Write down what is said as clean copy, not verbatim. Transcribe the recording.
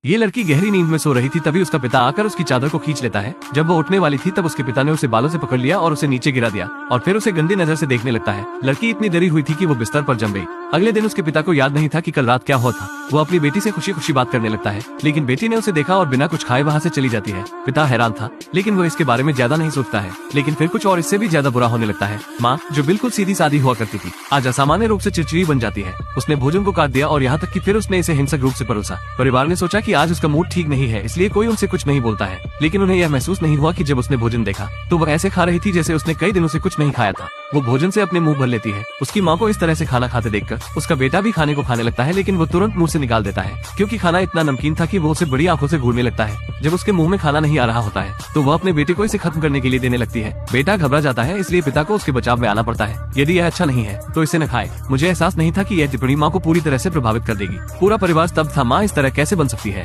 ये लड़की गहरी नींद में सो रही थी, तभी उसका पिता आकर उसकी चादर को खींच लेता है। जब वो उठने वाली थी तब उसके पिता ने उसे बालों से पकड़ लिया और उसे नीचे गिरा दिया और फिर उसे गंदी नजर से देखने लगता है। लड़की इतनी डरी हुई थी कि वो बिस्तर पर जम गई। अगले दिन उसके पिता को याद नहीं था कि कल रात क्या हुआ था। वो अपनी बेटी से खुशी खुशी बात करने लगता है, लेकिन बेटी ने उसे देखा और बिना कुछ खाए वहाँ से चली जाती है। पिता हैरान था, लेकिन वो इसके बारे में ज्यादा नहीं सोचता है। लेकिन फिर कुछ और इससे भी ज्यादा बुरा होने लगता है। माँ, जो बिल्कुल सीधी सादी हुआ करती थी, आज असामान्य रूप से चिड़चिड़ी बन जाती है। उसने भोजन को काट दिया और यहाँ तक कि फिर उसने इसे हिंसक रूप से परोसा। परिवार ने सोचा कि आज उसका मूड ठीक नहीं है, इसलिए कोई उनसे कुछ नहीं बोलता है। लेकिन उन्हें यह महसूस नहीं हुआ कि जब उसने भोजन देखा तो वह ऐसे खा रही थी जैसे उसने कई दिनों से कुछ नहीं खाया था। वो भोजन से अपने मुंह भर लेती है। उसकी माँ को इस तरह से खाना खाते देखकर उसका बेटा भी खाने को खाने लगता है, लेकिन वो तुरंत मुंह से निकाल देता है क्योंकि खाना इतना नमकीन था कि वो उसे बड़ी आंखों से घूरने लगता है। जब उसके मुंह में खाना नहीं आ रहा होता है तो वह अपने बेटे को इसे खत्म करने के लिए देने लगती है। बेटा घबरा जाता है, इसलिए पिता को उसके बचाव में आना पड़ता है। यदि यह अच्छा नहीं है तो इसे न खाए। मुझे एहसास नहीं था कि यह टिप्पणी माँ को पूरी तरह से प्रभावित कर देगी। पूरा परिवार स्तब्ध था। माँ इस तरह कैसे बन सकती है।